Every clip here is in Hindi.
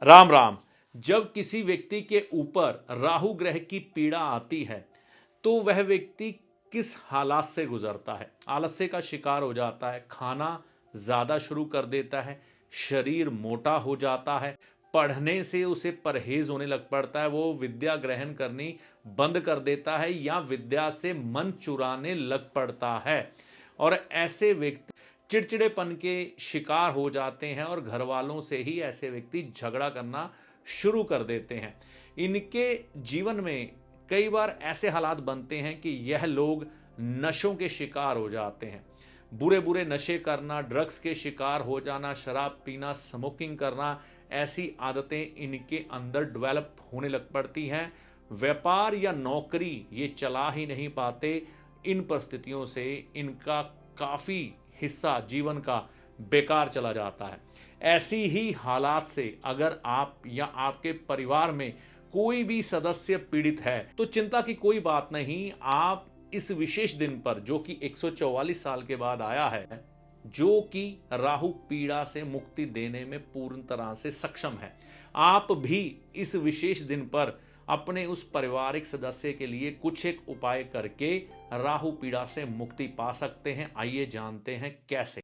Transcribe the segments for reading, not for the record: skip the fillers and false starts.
राम राम। जब किसी व्यक्ति के ऊपर राहु ग्रह की पीड़ा आती है तो वह व्यक्ति किस हालात से गुजरता है। आलस्य का शिकार हो जाता है, खाना ज़्यादा शुरू कर देता है, शरीर मोटा हो जाता है, पढ़ने से उसे परहेज होने लग पड़ता है, वो विद्या ग्रहण करनी बंद कर देता है या विद्या से मन चुराने लग पड़ता है। और ऐसे व्यक्ति चिड़चिड़ेपन के शिकार हो जाते हैं और घर वालों से ही ऐसे व्यक्ति झगड़ा करना शुरू कर देते हैं। इनके जीवन में कई बार ऐसे हालात बनते हैं कि यह लोग नशों के शिकार हो जाते हैं। बुरे बुरे नशे करना, ड्रग्स के शिकार हो जाना, शराब पीना, स्मोकिंग करना, ऐसी आदतें इनके अंदर डेवलप होने लग पड़ती हैं। व्यापार या नौकरी ये चला ही नहीं पाते। इन परिस्थितियों से इनका काफ़ी हिस्सा जीवन का बेकार चला जाता है। ऐसी ही हालात से अगर आप या आपके परिवार में कोई भी सदस्य पीड़ित है तो चिंता की कोई बात नहीं। आप इस विशेष दिन पर, जो कि 144 साल के बाद आया है, जो कि राहु पीड़ा से मुक्ति देने में पूर्ण तरह से सक्षम है, आप भी इस विशेष दिन पर अपने उस पारिवारिक सदस्य के लिए कुछ एक उपाय करके राहु पीड़ा से मुक्ति पा सकते हैं। आइए जानते हैं कैसे।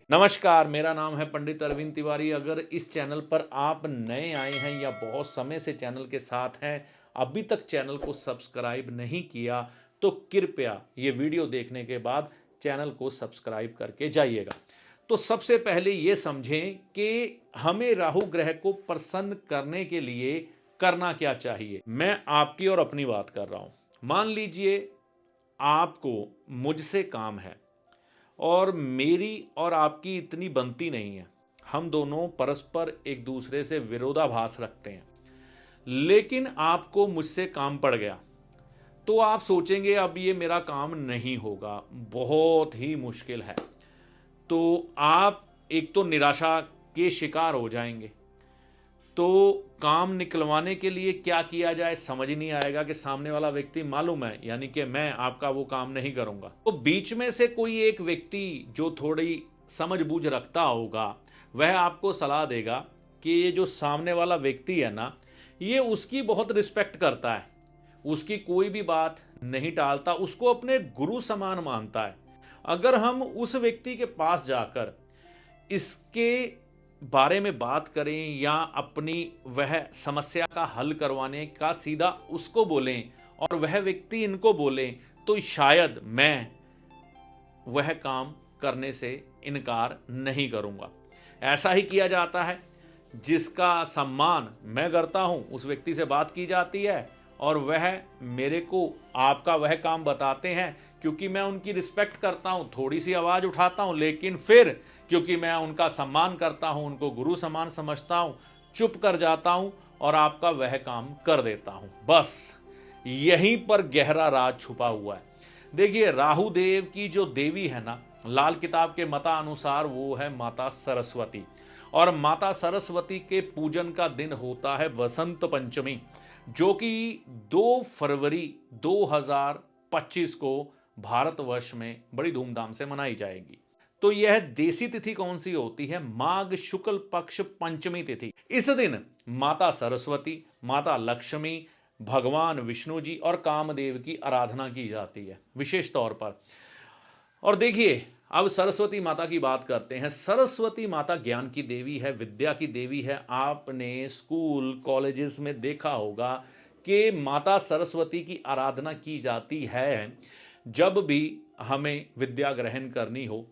नमस्कार, मेरा नाम है पंडित अरविंद तिवारी। अगर इस चैनल पर आप नए आए हैं या बहुत समय से चैनल के साथ हैं, अभी तक चैनल को सब्सक्राइब नहीं किया, तो कृपया ये वीडियो देखने के बाद चैनल को सब्सक्राइब करके जाइएगा। तो सबसे पहले ये समझें कि हमें राहु ग्रह को प्रसन्न करने के लिए करना क्या चाहिए। मैं आपकी और अपनी बात कर रहा हूं। मान लीजिए आपको मुझसे काम है और मेरी और आपकी इतनी बनती नहीं है, हम दोनों परस्पर एक दूसरे से विरोधाभास रखते हैं, लेकिन आपको मुझसे काम पड़ गया तो आप सोचेंगे अब ये मेरा काम नहीं होगा, बहुत ही मुश्किल है। तो आप एक तो निराशा के शिकार हो जाएंगे। तो काम निकलवाने के लिए क्या किया जाए समझ नहीं आएगा कि सामने वाला व्यक्ति मालूम है, यानी कि मैं आपका वो काम नहीं करूंगा। तो बीच में से कोई एक व्यक्ति जो थोड़ी समझ बूझ रखता होगा, वह आपको सलाह देगा कि ये जो सामने वाला व्यक्ति है ना, ये उसकी बहुत रिस्पेक्ट करता है, उसकी कोई भी बात नहीं टालता, उसको अपने गुरु समान मानता है। अगर हम उस व्यक्ति के पास जाकर इसके बारे में बात करें या अपनी वह समस्या का हल करवाने का सीधा उसको बोलें और वह व्यक्ति इनको बोले, तो शायद मैं वह काम करने से इनकार नहीं करूंगा। ऐसा ही किया जाता है। जिसका सम्मान मैं करता हूं उस व्यक्ति से बात की जाती है और वह मेरे को आपका वह काम बताते हैं। क्योंकि मैं उनकी रिस्पेक्ट करता हूं, थोड़ी सी आवाज़ उठाता हूं, लेकिन फिर क्योंकि मैं उनका सम्मान करता हूं, उनको गुरु समान समझता हूं, चुप कर जाता हूं और आपका वह काम कर देता हूं। बस यहीं पर गहरा राज छुपा हुआ है। देखिए, राहु देव की जो देवी है ना, लाल किताब के मतानुसार वो है माता सरस्वती। और माता सरस्वती के पूजन का दिन होता है वसंत पंचमी, जो कि 2 फरवरी 2025 को भारतवर्ष में बड़ी धूमधाम से मनाई जाएगी। तो यह देसी तिथि कौन सी होती है? माघ शुक्ल पक्ष पंचमी तिथि। इस दिन माता सरस्वती, माता लक्ष्मी, भगवान विष्णु जी और कामदेव की आराधना की जाती है विशेष तौर पर। और देखिए, अब सरस्वती माता की बात करते हैं। सरस्वती माता ज्ञान की देवी है, विद्या की देवी है। आपने स्कूल कॉलेजेस में देखा होगा कि माता सरस्वती की आराधना की जाती है जब भी हमें विद्या ग्रहण करनी हो।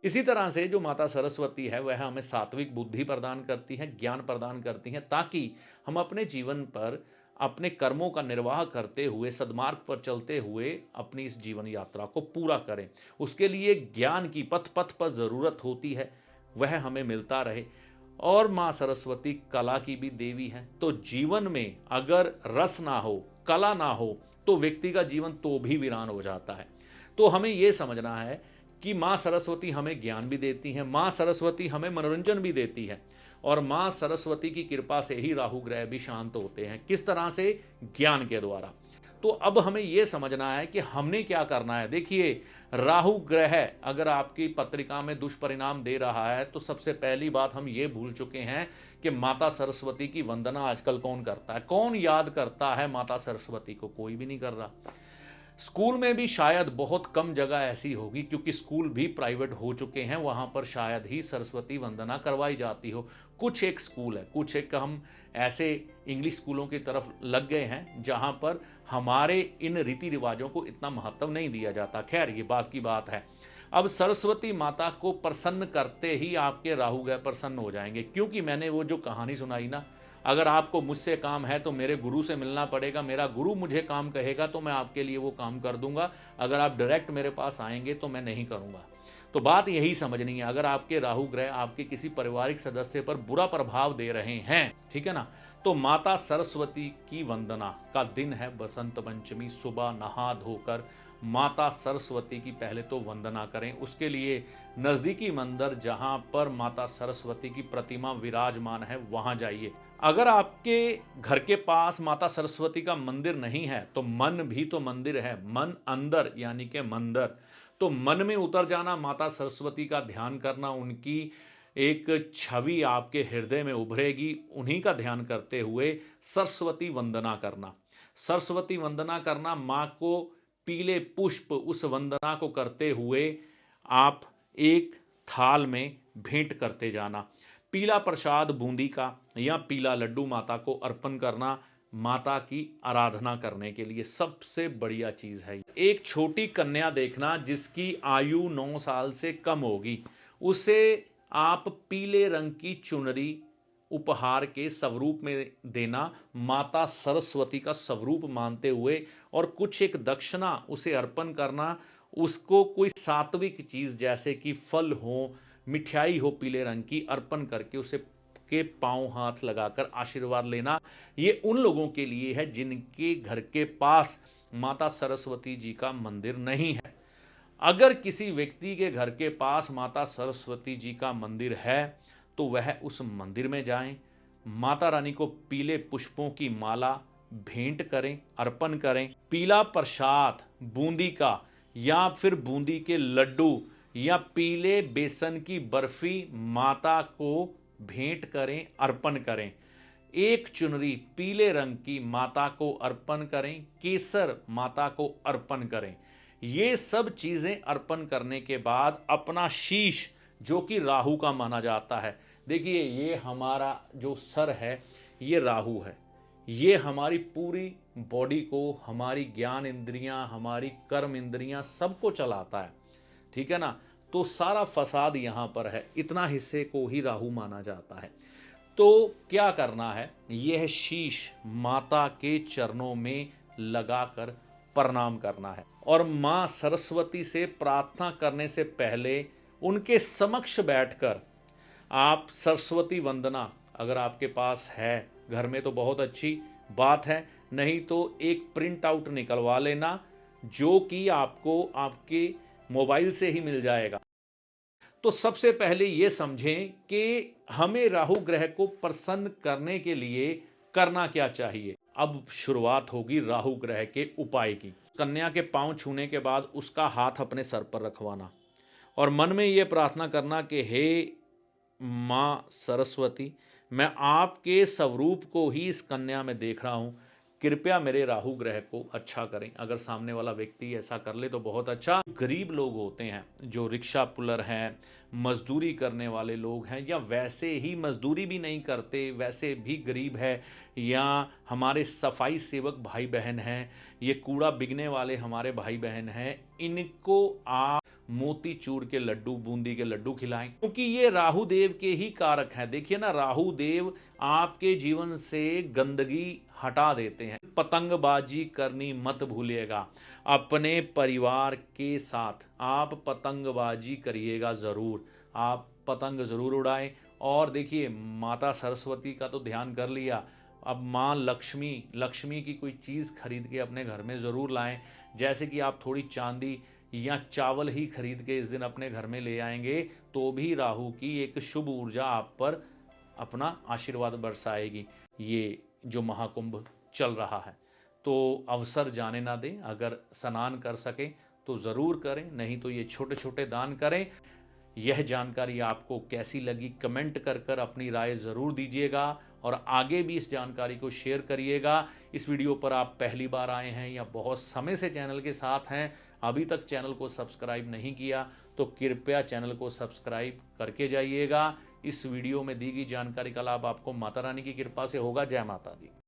इसी तरह से जो माता सरस्वती है वह हमें सात्विक बुद्धि प्रदान करती है, ज्ञान प्रदान करती है, ताकि हम अपने जीवन पर अपने कर्मों का निर्वाह करते हुए, सद्मार्ग पर चलते हुए अपनी इस जीवन यात्रा को पूरा करें। उसके लिए ज्ञान की पथ पथ पर ज़रूरत होती है, वह हमें मिलता रहे। और माँ सरस्वती कला की भी देवी है। तो जीवन में अगर रस ना हो, कला ना हो, तो व्यक्ति का जीवन तो भी वीरान हो जाता है। तो हमें यह समझना है कि माँ सरस्वती हमें ज्ञान भी देती हैं, माँ सरस्वती हमें मनोरंजन भी देती है, और माँ सरस्वती की कृपा से ही राहु ग्रह भी शांत होते हैं। किस तरह से? ज्ञान के द्वारा। तो अब हमें यह समझना है कि हमने क्या करना है। देखिए, राहु ग्रह अगर आपकी पत्रिका में दुष्परिणाम दे रहा है तो सबसे पहली बात हम ये भूल चुके हैं कि माता सरस्वती की वंदना आजकल कौन करता है, कौन याद करता है माता सरस्वती को? कोई भी नहीं कर रहा। स्कूल में भी शायद बहुत कम जगह ऐसी होगी, क्योंकि स्कूल भी प्राइवेट हो चुके हैं, वहां पर शायद ही सरस्वती वंदना करवाई जाती हो। कुछ एक स्कूल है, कुछ एक हम ऐसे इंग्लिश स्कूलों की तरफ लग गए हैं जहां पर हमारे इन रीति रिवाजों को इतना महत्व नहीं दिया जाता। खैर, ये बात की बात है। अब सरस्वती माता को प्रसन्न करते ही आपके राहु ग्रह प्रसन्न हो जाएंगे, क्योंकि मैंने वो जो कहानी सुनाई ना, अगर आपको मुझसे काम है तो मेरे गुरु से मिलना पड़ेगा, मेरा गुरु मुझे काम कहेगा तो मैं आपके लिए वो काम कर दूंगा। अगर आप डायरेक्ट मेरे पास आएंगे तो मैं नहीं करूंगा। तो बात यही समझनी है। अगर आपके राहु ग्रह आपके किसी पारिवारिक सदस्य पर बुरा प्रभाव दे रहे हैं, ठीक है ना, तो माता सरस्वती की वंदना का दिन है बसंत पंचमी। सुबह नहा धोकर माता सरस्वती की पहले तो वंदना करें। उसके लिए नजदीकी मंदिर जहां पर माता सरस्वती की प्रतिमा विराजमान है वहां जाइए। अगर आपके घर के पास माता सरस्वती का मंदिर नहीं है तो मन भी तो मंदिर है, मन अंदर यानी कि मंदिर। तो मन में उतर जाना, माता सरस्वती का ध्यान करना, उनकी एक छवि आपके हृदय में उभरेगी, उन्हीं का ध्यान करते हुए सरस्वती वंदना करना। सरस्वती वंदना करना, माँ को पीले पुष्प उस वंदना को करते हुए आप एक थाल में भेंट करते जाना। पीला प्रसाद बूंदी का या पीला लड्डू माता को अर्पण करना माता की आराधना करने के लिए सबसे बढ़िया चीज है। एक छोटी कन्या देखना जिसकी आयु 9 साल से कम होगी, उसे आप पीले रंग की चुनरी उपहार के स्वरूप में देना, माता सरस्वती का स्वरूप मानते हुए, और कुछ एक दक्षिणा उसे अर्पण करना। उसको कोई सात्विक चीज जैसे कि फल हो, मिठाई हो पीले रंग की, अर्पण करके उसे के पांव हाथ लगाकर आशीर्वाद लेना। ये उन लोगों के लिए है जिनके घर के पास माता सरस्वती जी का मंदिर नहीं है। अगर किसी व्यक्ति के घर के पास माता सरस्वती जी का मंदिर है तो वह उस मंदिर में जाएं, माता रानी को पीले पुष्पों की माला भेंट करें, अर्पण करें। पीला प्रसाद बूंदी का या फिर बूंदी के लड्डू या पीले बेसन की बर्फी माता को भेंट करें, अर्पण करें। एक चुनरी पीले रंग की माता को अर्पण करें, केसर माता को अर्पण करें। ये सब चीजें अर्पण करने के बाद अपना शीश, जो कि राहु का माना जाता है, देखिए ये हमारा जो सर है ये राहु है, ये हमारी पूरी बॉडी को, हमारी ज्ञान इंद्रियां, हमारी कर्म इंद्रियां सबको चलाता है, ठीक है ना। तो सारा फसाद यहां पर है, इतना हिस्से को ही राहु माना जाता है। तो क्या करना है, यह शीश माता के चरणों में लगाकर प्रणाम करना है, और मां सरस्वती से प्रार्थना करने से पहले उनके समक्ष बैठकर आप सरस्वती वंदना, अगर आपके पास है घर में तो बहुत अच्छी बात है, नहीं तो एक प्रिंट आउट निकलवा लेना जो कि आपको आपके मोबाइल से ही मिल जाएगा। तो सबसे पहले यह समझें कि हमें राहु ग्रह को प्रसन्न करने के लिए करना क्या चाहिए। अब शुरुआत होगी राहु ग्रह के उपाय की। कन्या के पांव छूने के बाद उसका हाथ अपने सर पर रखवाना और मन में यह प्रार्थना करना कि हे माँ सरस्वती, मैं आपके स्वरूप को ही इस कन्या में देख रहा हूँ, कृपया मेरे राहु ग्रह को अच्छा करें। अगर सामने वाला व्यक्ति ऐसा कर ले तो बहुत अच्छा। गरीब लोग होते हैं जो रिक्शा पुलर हैं, मजदूरी करने वाले लोग हैं, या वैसे ही मजदूरी भी नहीं करते वैसे भी गरीब है, या हमारे सफाई सेवक भाई बहन हैं, ये कूड़ा बिकने वाले हमारे भाई बहन हैं, इनको आप मोती चूर के लड्डू, बूंदी के लड्डू खिलाएं, क्योंकि ये राहु देव के ही कारक हैं। देखिए ना, राहु देव आपके जीवन से गंदगी हटा देते हैं। पतंगबाजी करनी मत भूलिएगा, अपने परिवार के साथ आप पतंगबाजी करिएगा जरूर, आप पतंग जरूर उड़ाएं। और देखिए, माता सरस्वती का तो ध्यान कर लिया, अब माँ लक्ष्मी की कोई चीज़ खरीद के अपने घर में ज़रूर लाएं। जैसे कि आप थोड़ी चांदी या चावल ही खरीद के इस दिन अपने घर में ले आएंगे तो भी राहु की एक शुभ ऊर्जा आप पर अपना आशीर्वाद बरसाएगी। ये जो महाकुंभ चल रहा है, तो अवसर जाने ना दें। अगर स्नान कर सकें तो ज़रूर करें, नहीं तो ये छोटे छोटे दान करें। यह जानकारी आपको कैसी लगी कमेंट कर कर अपनी राय ज़रूर दीजिएगा और आगे भी इस जानकारी को शेयर करिएगा। इस वीडियो पर आप पहली बार आए हैं या बहुत समय से चैनल के साथ हैं, अभी तक चैनल को सब्सक्राइब नहीं किया तो कृपया चैनल को सब्सक्राइब करके जाइएगा। इस वीडियो में दी गई जानकारी का लाभ आपको माता रानी की कृपा से होगा। जय माता दी।